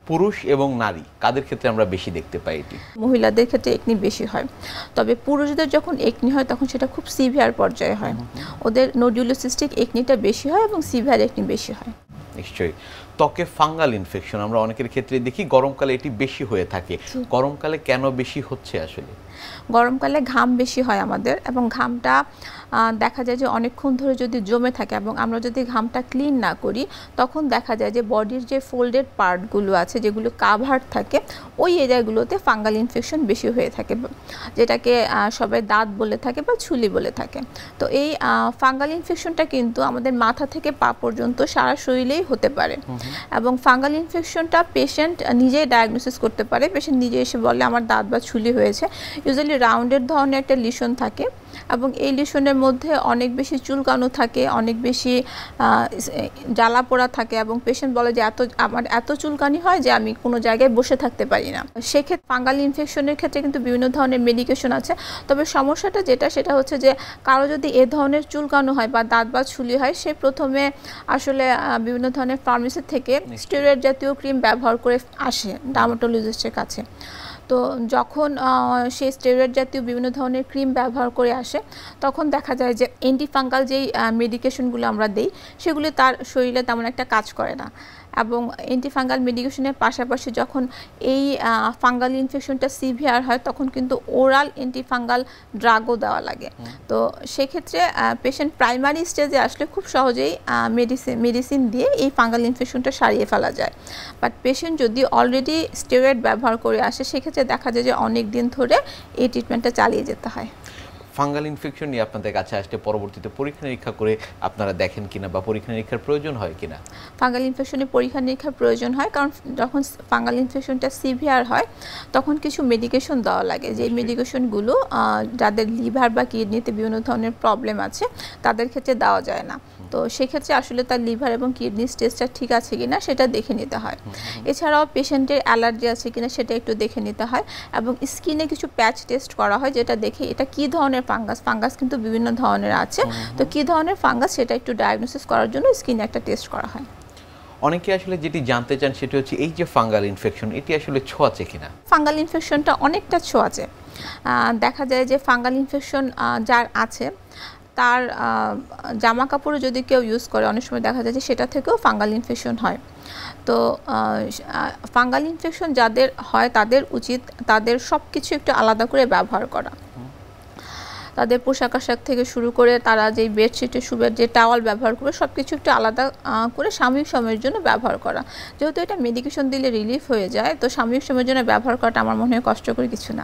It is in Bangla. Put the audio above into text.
পুরুষ এবং নারী কাদের ক্ষেত্রে আমরা বেশি দেখতে পাই এটি? মহিলাদের ক্ষেত্রে একনি বেশি হয়, তবে পুরুষদের যখন একনি হয় তখন সেটা খুব সিভিয়ার পর্যায়ে হয়। ওদের নোডুলোসিস্টিক একনিটা বেশি হয় এবং সিভিয়ার একনি বেশি হয়। নিশ্চয়ই। ত্বকে ফাঙ্গাল ইনফেকশন আমরা অনেকের ক্ষেত্রে দেখি গরমকালে এটি বেশি হয়ে থাকে, গরমকালে কেন বেশি হচ্ছে আসলে? গরমকালে ঘাম বেশি হয় আমাদের, এবং ঘামটা দেখা যায় যে অনেকক্ষণ ধরে যদি জমে থাকে এবং আমরা যদি ঘামটা ক্লিন না করি, তখন দেখা যায় যে বডির যে ফোল্ডেড পার্টগুলো আছে যেগুলো কাভার থাকে ওই এরিয়াগুলোতে ফাঙ্গাল ইনফেকশন বেশি হয়ে থাকে, যেটাকে সবাই দাঁত বলে থাকে বা ছুলি বলে থাকে। তো এই ফাঙ্গাল ইনফেকশনটা কিন্তু আমাদের মাথা থেকে পা পর্যন্ত সারা শরীরেই হতে পারে, এবং ফাঙ্গাল ইনফেকশনটা পেশেন্ট নিজেই ডায়াগনোসিস করতে পারে। পেশেন্ট নিজে এসে বলে আমার দাঁত বা ছুলি হয়েছে। ইউজুয়ালি রাউন্ডের ধরনের একটা লিশন থাকে, এবং এই লিশনের মধ্যে অনেক বেশি চুলকানো থাকে, অনেক বেশি জ্বালা পোড়া থাকে, এবং পেশেন্ট বলে যে আমার এত চুলকানি হয় যে আমি কোনো জায়গায় বসে থাকতে পারি না। সেক্ষেত্রে ফাঙ্গাল ইনফেকশনের ক্ষেত্রে কিন্তু বিভিন্ন ধরনের মেডিকেশন আছে, তবে সমস্যাটা সেটা হচ্ছে যে কারো যদি এ ধরনের চুলকানো হয় বা দাঁত বা ছুলি হয়, সে প্রথমে আসলে বিভিন্ন ধরনের ফার্মেসি থেকে স্টেরয়েড জাতীয় ক্রিম ব্যবহার করে আসে ডার্মাটোলজিস্টের কাছে। তো যখন সেই স্টেরয়েড জাতীয় বিভিন্ন ধরনের ক্রিম ব্যবহার করে আসে, তখন দেখা যায় যে অ্যান্টিফাঙ্গাল যেই মেডিকেশনগুলো আমরা দিই সেগুলি তার শরীরে তেমন একটা কাজ করে না, এবং অ্যান্টিফাঙ্গাল মেডিকেশনের পাশাপাশি যখন এই ফাঙ্গাল ইনফেকশনটা সিভিয়ার হয় তখন কিন্তু ওরাল অ্যান্টিফাঙ্গাল ড্রাগও দেওয়া লাগে। তো সেক্ষেত্রে পেশেন্ট প্রাইমারি স্টেজে আসলে খুব সহজেই মেডিসিন দিয়ে এই ফাঙ্গাল ইনফেকশনটা সারিয়ে ফেলা যায়। বাট পেশেন্ট যদি অলরেডি স্টেরয়েড ব্যবহার করে আসে, সেক্ষেত্রে দেখা যায় যে অনেক দিন ধরে এই ট্রিটমেন্টটা চালিয়ে যেতে হয়। ফাঙ্গাল ইনফেকশন নিয়ে আপনাদের কাছে আসলে পরবর্তীতে পরীক্ষা নিরীক্ষা করে আপনারা দেখেন কিনা বা পরীক্ষা নিরীক্ষার প্রয়োজন হয় কিনা? ফাঙ্গাল ইনফেকশনে পরীক্ষা নিরীক্ষার প্রয়োজন হয়, কারণ যখন ফাঙ্গাল ইনফেকশনটা সিভিয়ার হয় তখন কিছু মেডিকেশন দেওয়া লাগে, যে মেডিকেশনগুলো যাদের লিভার বা কিডনিতে বিভিন্ন ধরনের প্রবলেম আছে তাদের ক্ষেত্রে দেওয়া যায় না। তো সেক্ষেত্রে আসলে তার লিভার এবং কিডনি স্টেজটা ঠিক আছে কিনা সেটা দেখে নিতে হয়। এছাড়াও পেশেন্টের অ্যালার্জি আছে কিনা সেটা একটু দেখে নিতে হয়, এবং স্কিনে কিছু প্যাচ টেস্ট করা হয় যেটা দেখে এটা কী ধরনের ফাঙ্গাস কিন্তু বিভিন্ন ধরনের আছে, তো কী ধরনের ফাঙ্গাস সেটা একটু ডায়াগনোসিস করার জন্য স্কিনে একটা টেস্ট করা হয়। অনেকে আসলে যেটি জানতে চান সেটি হচ্ছে এই যে ফাঙ্গাল ইনফেকশন এটি আসলে ছোঁয়াচে কিনা? ফাঙ্গাল ইনফেকশনটা অনেকটা ছোঁয়াচে। দেখা যায় যে ফাঙ্গাল ইনফেকশন যার আছে তার জামা কাপড়ও যদি কেউ ইউজ করে অনেক সময় দেখা যায় যে সেটা থেকেও ফাঙ্গাল ইনফেকশন হয়। তো ফাঙ্গাল ইনফেকশন যাদের হয় তাদের উচিত তাদের সব কিছু একটু আলাদা করে ব্যবহার করা। তাদের পোশাক আশাক থেকে শুরু করে তারা যেই বেডশিটে শুবে যে টাওয়াল ব্যবহার করে সব কিছু একটু আলাদা করে সাময়িক সময়ের জন্য ব্যবহার করা। যেহেতু এটা মেডিকেশন দিলে রিলিফ হয়ে যায়, তো সাময়িক সময়ের জন্য ব্যবহার করাটা আমার মনে হয় কষ্টকর কিছু না।